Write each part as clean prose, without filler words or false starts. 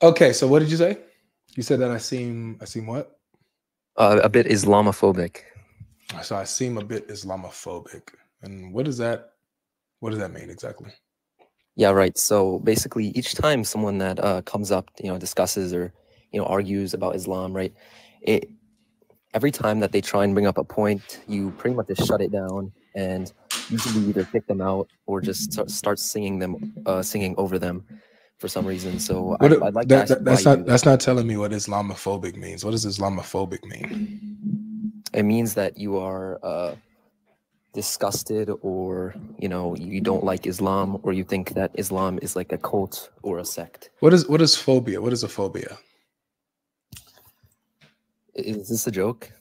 Okay, so what did you say? You said that I seem what? A bit Islamophobic. So I seem a bit Islamophobic. And what does that mean exactly? Yeah, right. So basically, each time someone that comes up, discusses or argues about Islam, right? Every time that they try and bring up a point, you pretty much just shut it down and usually either kick them out or just start singing over them for some reason. So I'd like to ask why you do that. That's not telling me what Islamophobic means. What does Islamophobic mean? It means that you are disgusted, or you don't like Islam, or you think that Islam is like a cult or a sect. What is phobia? What is a phobia? Is this a joke?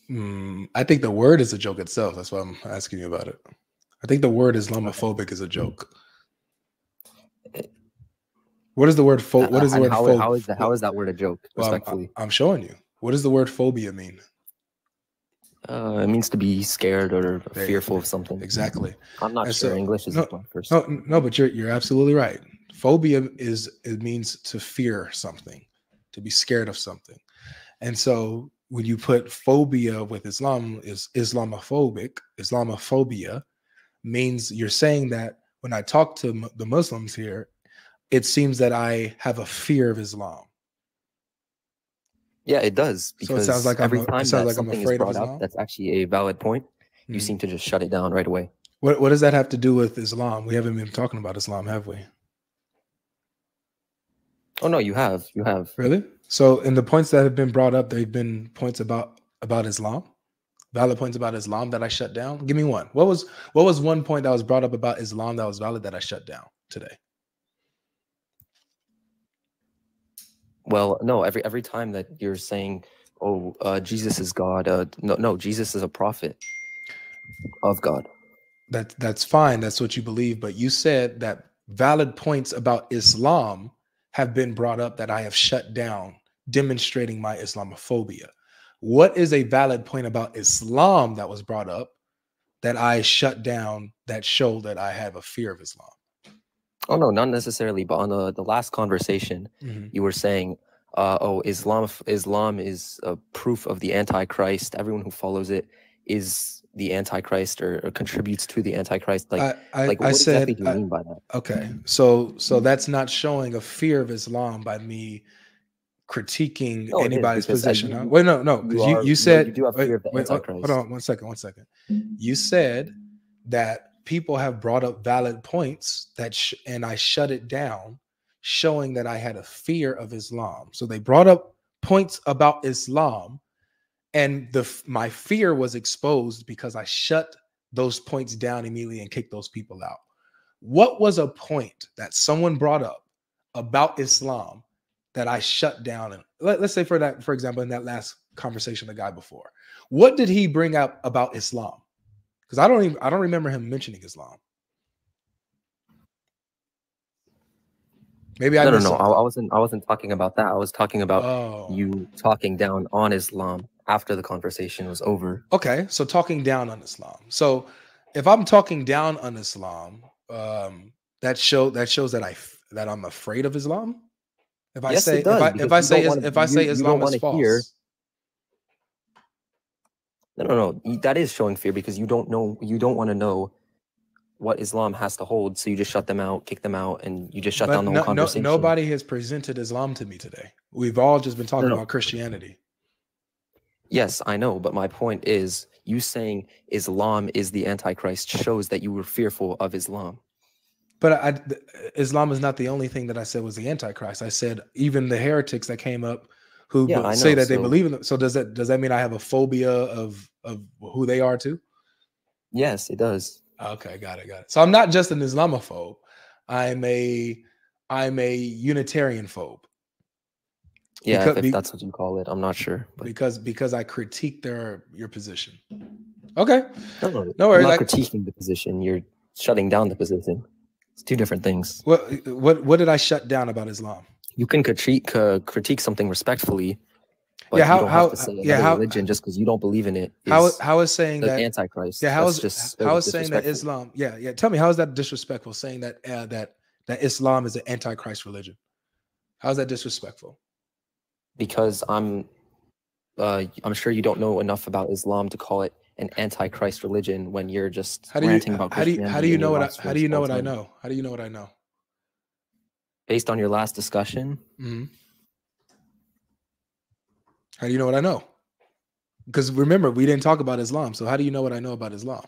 I think the word is a joke itself. That's why I'm asking you about it. I think the word Islamophobic is a joke. What is the word phobia? How is that word a joke? Respectfully, I'm showing you. What does the word phobia mean? It means to be scared or fearful of something. Exactly. I'm not sure. English is my first. No, but you're absolutely right. Phobia means to fear something, to be scared of something. And so when you put phobia with Islam is Islamophobic, Islamophobia means you're saying that when I talk to the Muslims here, it seems that I have a fear of Islam. Yeah, it does. Because so it sounds like every time that something is brought up that's actually a valid point, you seem to just shut it down right away. What does that have to do with Islam? We haven't been talking about Islam, have we? Oh no, you have. Really? So in the points that have been brought up, they've been points about Islam, valid points about Islam that I shut down. Give me one. What was one point that was brought up about Islam that was valid that I shut down today? Well, no. Every time that you're saying, "Oh, Jesus is God," no, Jesus is a prophet of God. That's fine. That's what you believe. But you said that valid points about Islam have been brought up that I have shut down, demonstrating my Islamophobia. What is a valid point about Islam that was brought up that I shut down that showed that I have a fear of Islam? Oh no, not necessarily. But on the last conversation, you were saying, Islam is a proof of the Antichrist. Everyone who follows it is the Antichrist or contributes to the Antichrist. What exactly do you mean by that? Okay, so that's not showing a fear of Islam by me critiquing anybody's position. Wait, no, because you said you do have fear of the Antichrist. Hold on, one second. You said that people have brought up valid points and I shut it down, showing that I had a fear of Islam. So they brought up points about Islam, and my fear was exposed because I shut those points down immediately and kicked those people out. What was a point that someone brought up about Islam that I shut down? And let's say for example, in that last conversation, the guy before, what did he bring up about Islam? Because I don't remember him mentioning Islam. Maybe I no. I wasn't talking about that. I was talking about you talking down on Islam after the conversation was over. Okay, so talking down on Islam. So if I'm talking down on Islam, that shows that I'm afraid of Islam. If I say Islam is false. No. That is showing fear because you don't want to know what Islam has to hold, so you just shut them out, kick them out, and you just shut down the whole conversation. Nobody has presented Islam to me today. We've all just been talking about Christianity. Yes, I know, but my point is, you saying Islam is the Antichrist shows that you were fearful of Islam. But Islam is not the only thing that I said was the Antichrist. I said even the heretics that came up who say that they believe in it. So does that mean I have a phobia of who they are too? Yes, it does. Okay, got it. So I'm not just an Islamophobe. I'm a Unitarian phobe. Yeah, if that's what you call it, I'm not sure. But because I critique your position. Okay. No worries. I'm not critiquing the position. You're shutting down the position. It's two different things. What did I shut down about Islam? You can critique something respectfully, but you don't have to say another religion just because you don't believe in it. How is saying the that Antichrist? Yeah, how is saying that Islam? Yeah. Tell me, how is that disrespectful? Saying that that Islam is an Antichrist religion. How's that disrespectful? Because I'm sure you don't know enough about Islam to call it an antichrist religion when you're just ranting about Christianity. How do you know what I know? How do you know what I know? Based on your last discussion. Mm-hmm. How do you know what I know? Because remember, we didn't talk about Islam. So how do you know what I know about Islam?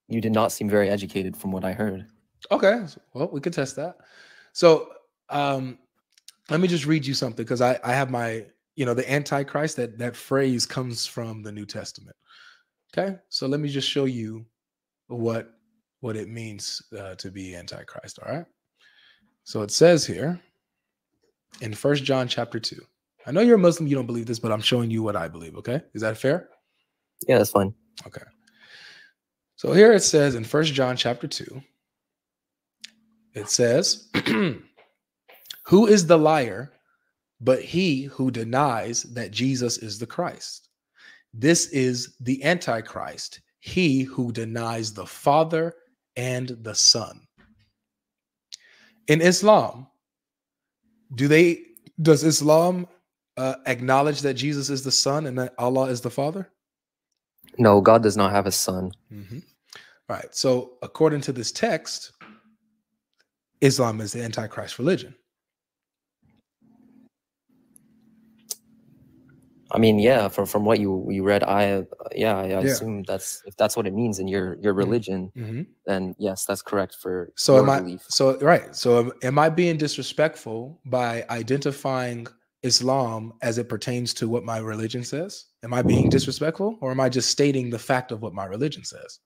You did not seem very educated from what I heard. Okay, well, we could test that. So let me just read you something, because I have my, the Antichrist, that phrase comes from the New Testament. Okay, so let me just show you what it means to be Antichrist. All right. So it says here in 1 John chapter 2. I know you're a Muslim, you don't believe this, but I'm showing you what I believe. Okay, is that fair? Yeah, that's fine. Okay. So here it says in 1 John chapter 2, it says, who is the liar but he who denies that Jesus is the Christ? This is the Antichrist, he who denies the Father and the Son. In Islam, does Islam acknowledge that Jesus is the Son and that Allah is the Father? No, God does not have a son. Mm-hmm. Right. So according to this text, Islam is the Antichrist religion. I mean, yeah, from what you read, I assume if that's what it means in your religion, mm-hmm. then yes, that's correct for your belief. So am I being disrespectful by identifying Islam as it pertains to what my religion says? Am I being disrespectful, or am I just stating the fact of what my religion says?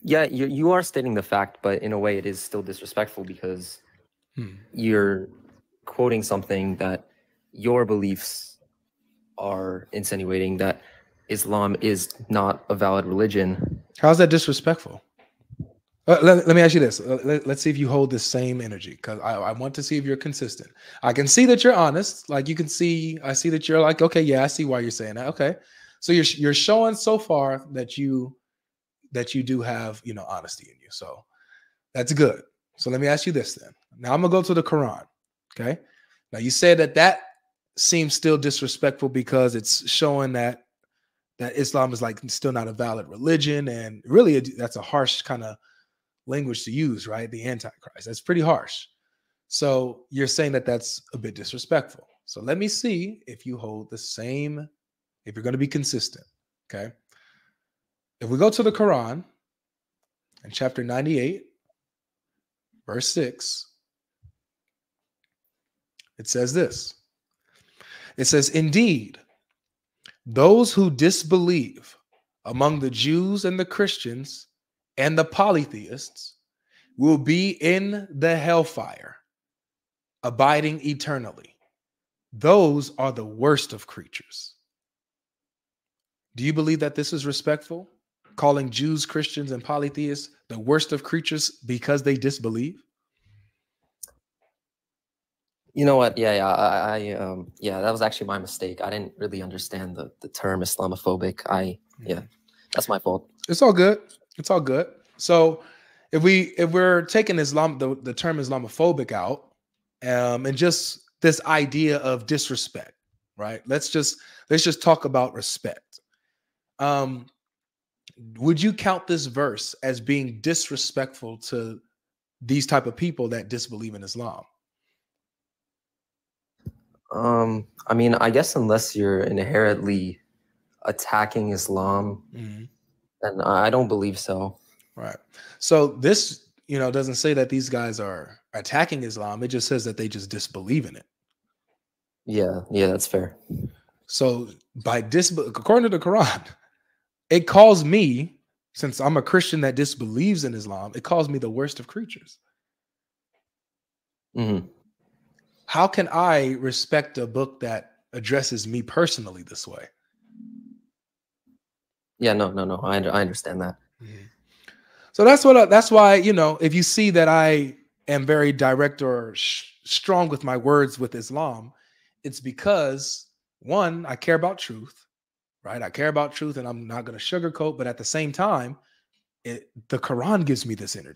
Yeah, you are stating the fact, but in a way it is still disrespectful because you're quoting something that your beliefs are insinuating that Islam is not a valid religion. How's that disrespectful? Let me ask you this. Let's see if you hold the same energy, because I want to see if you're consistent. I can see that you're honest. Like, you can see, I see that you're like, okay, yeah, I see why you're saying that. Okay. So you're showing so far that you do have, honesty in you. So that's good. So let me ask you this then. Now I'm gonna go to the Quran. Okay. Now you said that seems still disrespectful because it's showing that Islam is like still not a valid religion, and really that's a harsh kind of language to use, right? The Antichrist. That's pretty harsh. So you're saying that that's a bit disrespectful. So let me see if you hold the same, if you're going to be consistent. Okay. If we go to the Quran in chapter 98, verse 6, it says this. It says, indeed, those who disbelieve among the Jews and the Christians and the polytheists will be in the hellfire, abiding eternally. Those are the worst of creatures. Do you believe that this is respectful? Calling Jews, Christians, and polytheists the worst of creatures because they disbelieve? You know what? Yeah, that was actually my mistake. I didn't really understand the term Islamophobic. That's my fault. It's all good. It's all good. So if we're taking the term Islamophobic out, and just this idea of disrespect, right? Let's just talk about respect. Would you count this verse as being disrespectful to these type of people that disbelieve in Islam? I mean, I guess unless you're inherently attacking Islam, then I don't believe so. Right. So this, doesn't say that these guys are attacking Islam. It just says that they just disbelieve in it. Yeah, that's fair. So according to the Quran, it calls me, since I'm a Christian that disbelieves in Islam, it calls me the worst of creatures. How can I respect a book that addresses me personally this way? Yeah, no. I understand that. So that's why, if you see that I am very direct or strong with my words with Islam, it's because, one, I care about truth, right? I care about truth, and I'm not going to sugarcoat, but at the same time, the Quran gives me this energy.